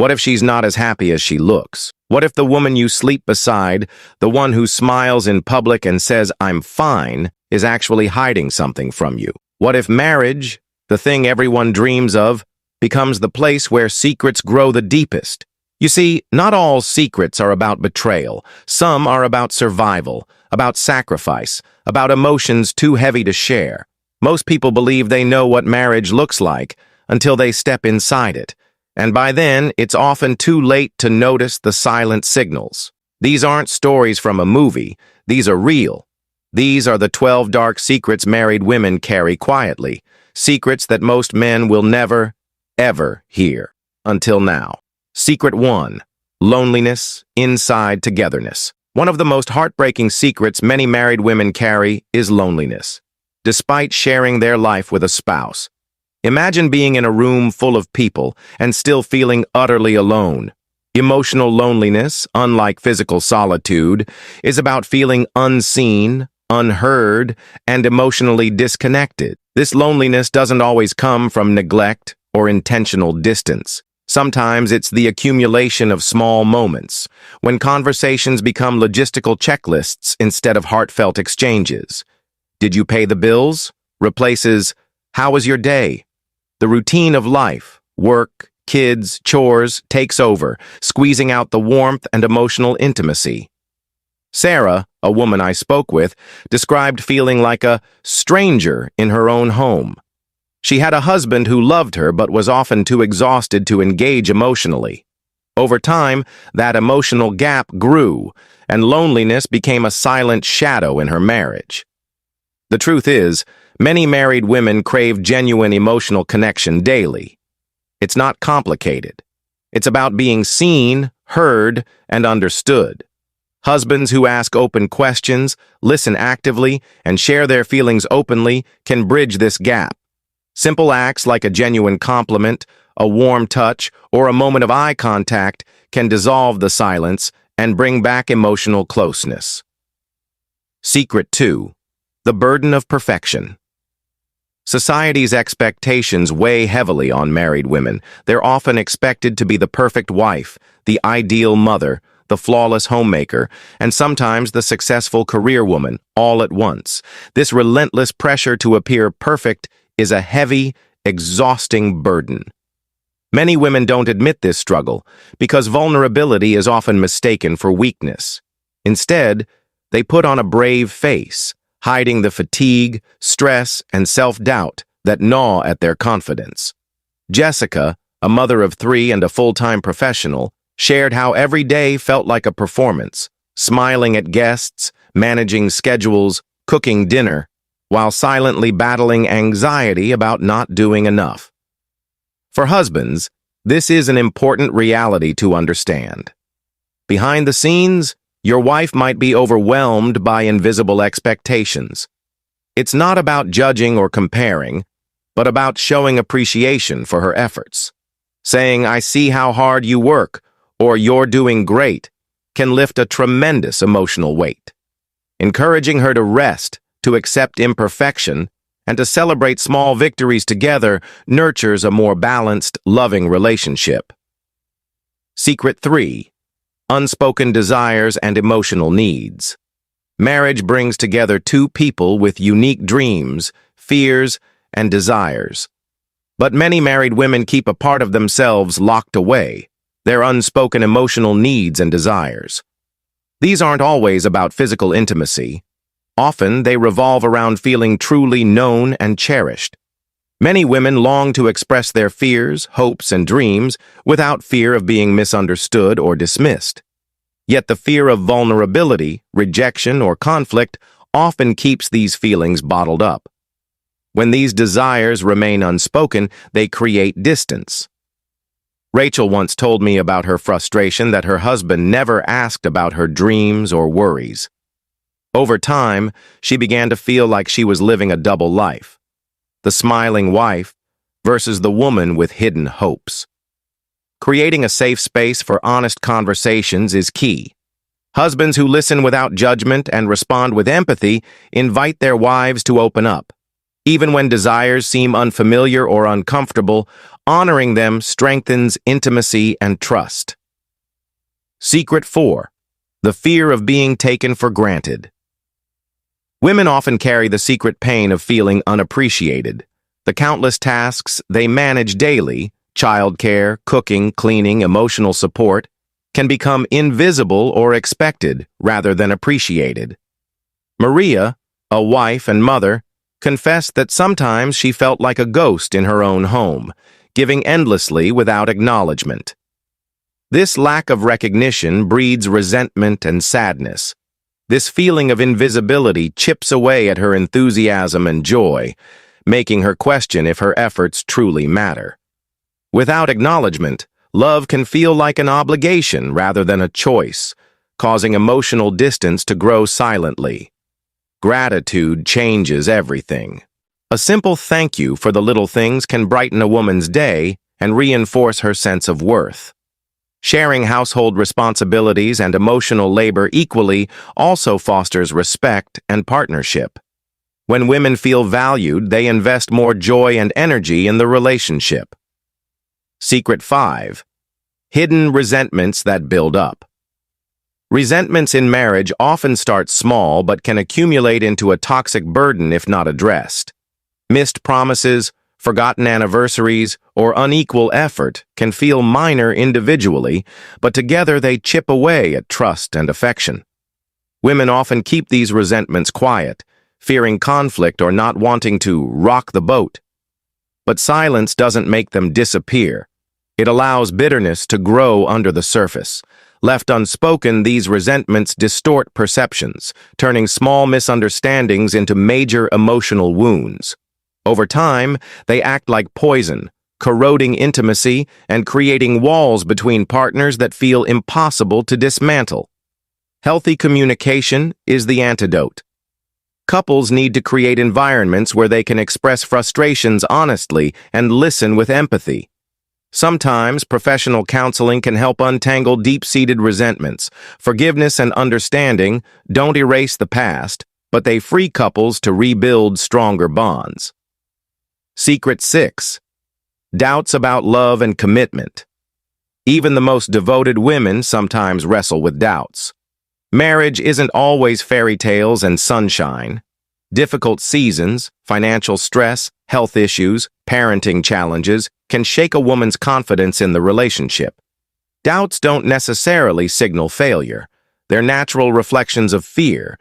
What if she's not as happy as she looks? What if the woman you sleep beside, the one who smiles in public and says, "I'm fine," is actually hiding something from you? What if marriage, the thing everyone dreams of, becomes the place where secrets grow the deepest? You see, not all secrets are about betrayal. Some are about survival, about sacrifice, about emotions too heavy to share. Most people believe they know what marriage looks like until they step inside it. And by then, it's often too late to notice the silent signals. These aren't stories from a movie. These are real. These are the 12 dark secrets married women carry quietly. Secrets that most men will never, ever hear. Until now. Secret 1. Loneliness inside togetherness. One of the most heartbreaking secrets many married women carry is loneliness. Despite sharing their life with a spouse, imagine being in a room full of people and still feeling utterly alone. Emotional loneliness, unlike physical solitude, is about feeling unseen, unheard, and emotionally disconnected. This loneliness doesn't always come from neglect or intentional distance. Sometimes it's the accumulation of small moments, when conversations become logistical checklists instead of heartfelt exchanges. "Did you pay the bills?" replaces, "How was your day?" The routine of life, work, kids, chores, takes over, squeezing out the warmth and emotional intimacy. Sarah, a woman I spoke with, described feeling like a stranger in her own home. She had a husband who loved her but was often too exhausted to engage emotionally. Over time, that emotional gap grew, and loneliness became a silent shadow in her marriage. The truth is, many married women crave genuine emotional connection daily. It's not complicated. It's about being seen, heard, and understood. Husbands who ask open questions, listen actively, and share their feelings openly can bridge this gap. Simple acts like a genuine compliment, a warm touch, or a moment of eye contact can dissolve the silence and bring back emotional closeness. Secret 2. The burden of perfection. Society's expectations weigh heavily on married women. They're often expected to be the perfect wife, the ideal mother, the flawless homemaker, and sometimes the successful career woman, all at once. This relentless pressure to appear perfect is a heavy, exhausting burden. Many women don't admit this struggle because vulnerability is often mistaken for weakness. Instead, they put on a brave face, hiding the fatigue, stress, and self-doubt that gnaw at their confidence. Jessica, a mother of 3 and a full-time professional, shared how every day felt like a performance, smiling at guests, managing schedules, cooking dinner, while silently battling anxiety about not doing enough. For husbands, this is an important reality to understand. Behind the scenes, your wife might be overwhelmed by invisible expectations. It's not about judging or comparing, but about showing appreciation for her efforts. Saying, "I see how hard you work," or "You're doing great," can lift a tremendous emotional weight. Encouraging her to rest, to accept imperfection, and to celebrate small victories together nurtures a more balanced, loving relationship. Secret 3. Unspoken desires and emotional needs. Marriage brings together two people with unique dreams, fears, and desires. But many married women keep a part of themselves locked away, their unspoken emotional needs and desires. These aren't always about physical intimacy. Often, they revolve around feeling truly known and cherished. Many women long to express their fears, hopes, and dreams without fear of being misunderstood or dismissed. Yet the fear of vulnerability, rejection, or conflict often keeps these feelings bottled up. When these desires remain unspoken, they create distance. Rachel once told me about her frustration that her husband never asked about her dreams or worries. Over time, she began to feel like she was living a double life, the smiling wife versus the woman with hidden hopes. Creating a safe space for honest conversations is key. Husbands who listen without judgment and respond with empathy invite their wives to open up. Even when desires seem unfamiliar or uncomfortable, Honoring them strengthens intimacy and trust. Secret 4. The fear of being taken for granted. Women often carry the secret pain of feeling unappreciated. The countless tasks they manage daily, childcare, cooking, cleaning, emotional support, can become invisible or expected rather than appreciated. Maria, a wife and mother, confessed that sometimes she felt like a ghost in her own home, giving endlessly without acknowledgement. This lack of recognition breeds resentment and sadness. This feeling of invisibility chips away at her enthusiasm and joy, making her question if her efforts truly matter. Without acknowledgement, love can feel like an obligation rather than a choice, causing emotional distance to grow silently. Gratitude changes everything. A simple thank you for the little things can brighten a woman's day and reinforce her sense of worth. Sharing household responsibilities and emotional labor equally also fosters respect and partnership. When women feel valued, they invest more joy and energy in the relationship. Secret 5. Hidden resentments that build up. Resentments in marriage often start small but can accumulate into a toxic burden if not addressed. Missed promises, forgotten anniversaries, or unequal effort can feel minor individually, but together they chip away at trust and affection. Women often keep these resentments quiet, fearing conflict or not wanting to rock the boat. But silence doesn't make them disappear. It allows bitterness to grow under the surface. Left unspoken, these resentments distort perceptions, turning small misunderstandings into major emotional wounds. Over time, they act like poison, corroding intimacy and creating walls between partners that feel impossible to dismantle. Healthy communication is the antidote. Couples need to create environments where they can express frustrations honestly and listen with empathy. Sometimes professional counseling can help untangle deep-seated resentments. Forgiveness and understanding don't erase the past, but they free couples to rebuild stronger bonds. Secret 6. Doubts about love and commitment. Even the most devoted women sometimes wrestle with doubts. Marriage isn't always fairy tales and sunshine. Difficult seasons, financial stress, health issues, parenting challenges can shake a woman's confidence in the relationship. Doubts don't necessarily signal failure. They're natural reflections of fear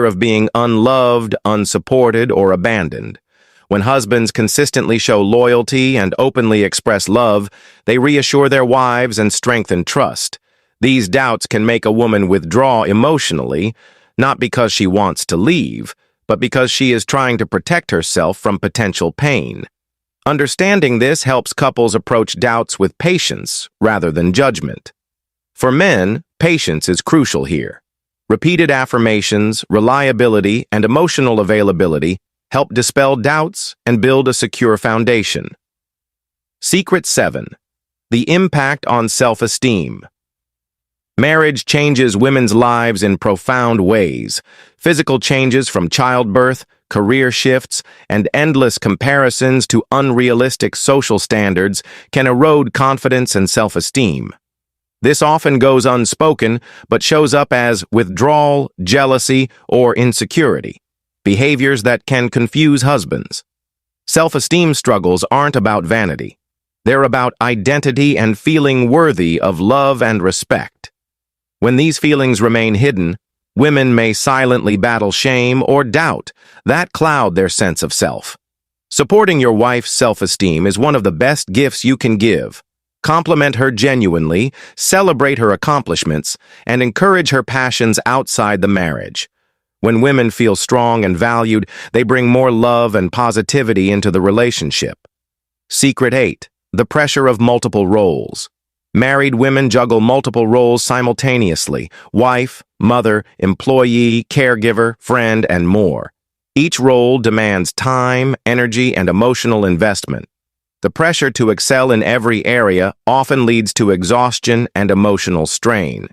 of being unloved, unsupported, or abandoned. When husbands consistently show loyalty and openly express love, they reassure their wives and strengthen trust. These doubts can make a woman withdraw emotionally, not because she wants to leave, but because she is trying to protect herself from potential pain. Understanding this helps couples approach doubts with patience rather than judgment. For men, patience is crucial here. Repeated affirmations, reliability, and emotional availability help dispel doubts and build a secure foundation. Secret 7. The impact on self-esteem. Marriage changes women's lives in profound ways. Physical changes from childbirth, career shifts, and endless comparisons to unrealistic social standards can erode confidence and self-esteem. This often goes unspoken, but shows up as withdrawal, jealousy, or insecurity, behaviors that can confuse husbands. Self-esteem struggles aren't about vanity. They're about identity and feeling worthy of love and respect. When these feelings remain hidden, women may silently battle shame or doubt that cloud their sense of self. Supporting your wife's self-esteem is one of the best gifts you can give. Compliment her genuinely, celebrate her accomplishments, and encourage her passions outside the marriage. When women feel strong and valued, they bring more love and positivity into the relationship. Secret 8. The pressure of multiple roles. Married women juggle multiple roles simultaneously: wife, mother, employee, caregiver, friend, and more. Each role demands time, energy, and emotional investment. The pressure to excel in every area often leads to exhaustion and emotional strain.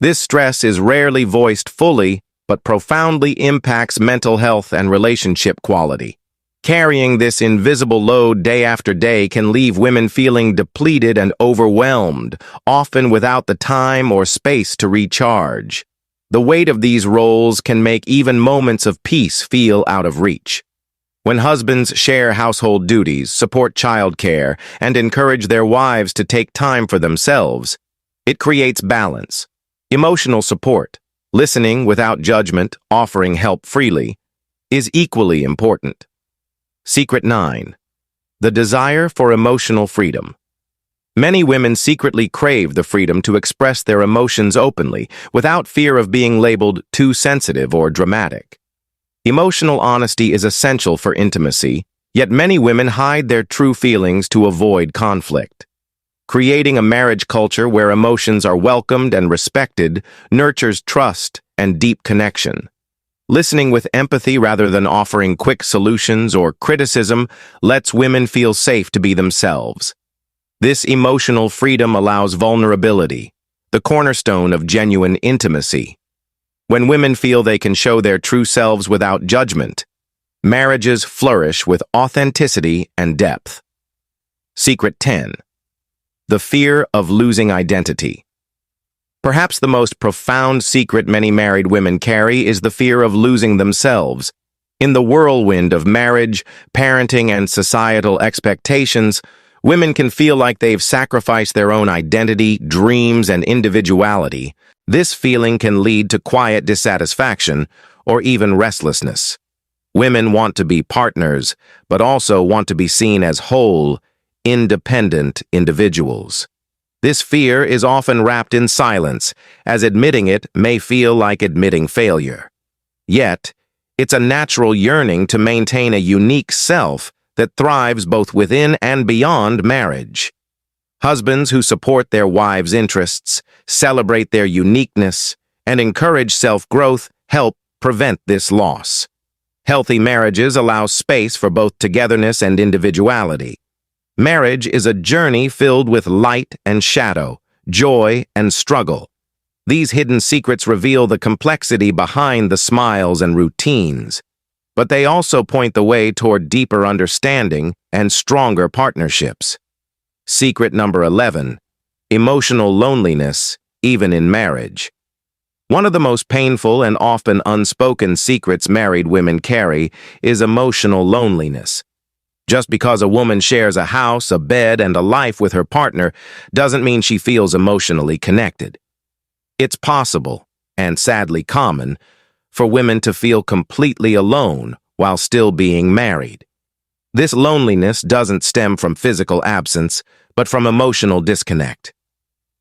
This stress is rarely voiced fully, but profoundly impacts mental health and relationship quality. Carrying this invisible load day after day can leave women feeling depleted and overwhelmed, often without the time or space to recharge. The weight of these roles can make even moments of peace feel out of reach. When husbands share household duties, support childcare, and encourage their wives to take time for themselves, it creates balance. Emotional support, listening without judgment, offering help freely, is equally important. Secret 9. The desire for emotional freedom. Many women secretly crave the freedom to express their emotions openly, without fear of being labeled too sensitive or dramatic. Emotional honesty is essential for intimacy, yet many women hide their true feelings to avoid conflict. Creating a marriage culture where emotions are welcomed and respected nurtures trust and deep connection. Listening with empathy rather than offering quick solutions or criticism lets women feel safe to be themselves. This emotional freedom allows vulnerability, the cornerstone of genuine intimacy. When women feel they can show their true selves without judgment, marriages flourish with authenticity and depth. Secret 10. The fear of losing identity. Perhaps the most profound secret many married women carry is the fear of losing themselves. In the whirlwind of marriage, parenting, and societal expectations, women can feel like they've sacrificed their own identity, dreams, and individuality. This feeling can lead to quiet dissatisfaction or even restlessness. Women want to be partners, but also want to be seen as whole, independent individuals. This fear is often wrapped in silence, as admitting it may feel like admitting failure. Yet, it's a natural yearning to maintain a unique self that thrives both within and beyond marriage. Husbands who support their wives' interests, celebrate their uniqueness, and encourage self-growth help prevent this loss. Healthy marriages allow space for both togetherness and individuality. Marriage is a journey filled with light and shadow, joy and struggle. These hidden secrets reveal the complexity behind the smiles and routines, but they also point the way toward deeper understanding and stronger partnerships. Secret number 11. Emotional loneliness, even in marriage. One of the most painful and often unspoken secrets married women carry is emotional loneliness. Just because a woman shares a house, a bed, and a life with her partner doesn't mean she feels emotionally connected. It's possible, and sadly common, for women to feel completely alone while still being married. This loneliness doesn't stem from physical absence, but from emotional disconnect.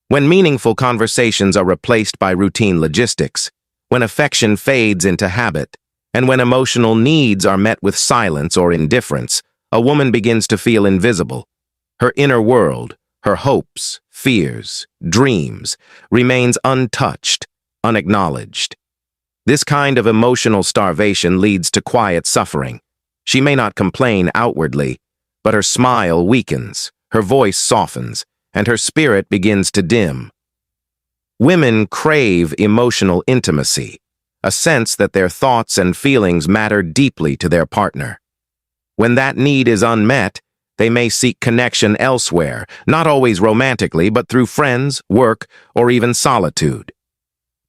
When meaningful conversations are replaced by routine logistics, when affection fades into habit, and when emotional needs are met with silence or indifference, a woman begins to feel invisible. Her inner world, her hopes, fears, dreams, remains untouched, unacknowledged. This kind of emotional starvation leads to quiet suffering. She may not complain outwardly, but her smile weakens, her voice softens, and her spirit begins to dim. Women crave emotional intimacy, a sense that their thoughts and feelings matter deeply to their partner. When that need is unmet, they may seek connection elsewhere, not always romantically, but through friends, work, or even solitude.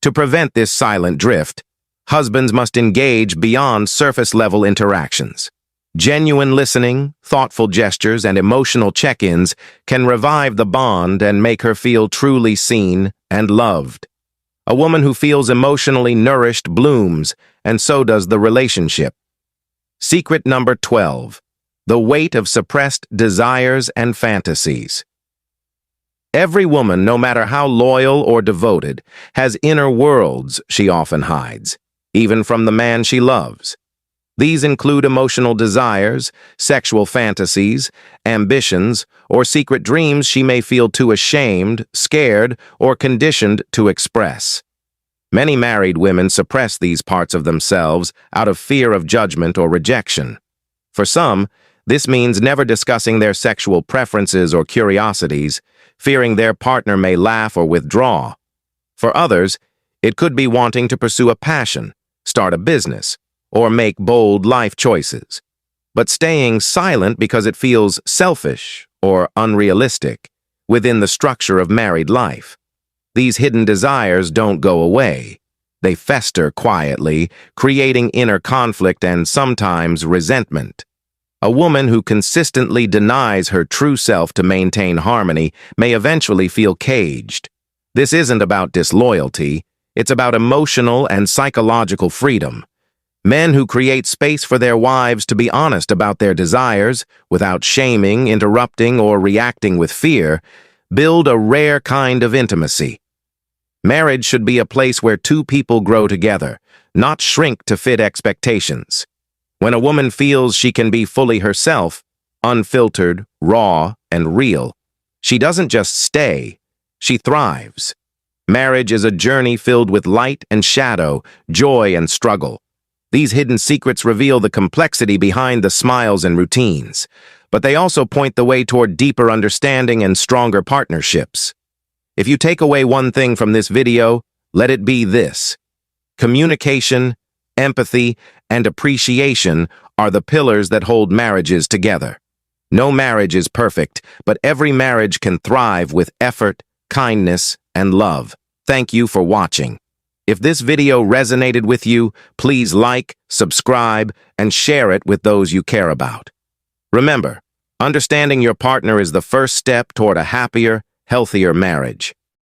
To prevent this silent drift, husbands must engage beyond surface-level interactions. Genuine listening, thoughtful gestures, and emotional check-ins can revive the bond and make her feel truly seen and loved. A woman who feels emotionally nourished blooms, and so does the relationship. Secret number 12. The weight of suppressed desires and fantasies. Every woman, no matter how loyal or devoted, has inner worlds she often hides, even from the man she loves. These include emotional desires, sexual fantasies, ambitions, or secret dreams she may feel too ashamed, scared, or conditioned to express. Many married women suppress these parts of themselves out of fear of judgment or rejection. For some, this means never discussing their sexual preferences or curiosities, fearing their partner may laugh or withdraw. For others, it could be wanting to pursue a passion, start a business, or make bold life choices. but staying silent because it feels selfish or unrealistic within the structure of married life. These hidden desires don't go away. They fester quietly, creating inner conflict and sometimes resentment. A woman who consistently denies her true self to maintain harmony may eventually feel caged. This isn't about disloyalty, it's about emotional and psychological freedom. Men who create space for their wives to be honest about their desires, without shaming, interrupting, or reacting with fear, build a rare kind of intimacy. Marriage should be a place where two people grow together, not shrink to fit expectations. When a woman feels she can be fully herself, unfiltered, raw, and real, she doesn't just stay, she thrives. Marriage is a journey filled with light and shadow, joy and struggle. These hidden secrets reveal the complexity behind the smiles and routines, but they also point the way toward deeper understanding and stronger partnerships. If you take away one thing from this video, let it be this: communication, empathy, and appreciation are the pillars that hold marriages together. No marriage is perfect, but every marriage can thrive with effort, kindness, and love. Thank you for watching. If this video resonated with you, please like, subscribe, and share it with those you care about. Remember, understanding your partner is the first step toward a happier, healthier marriage.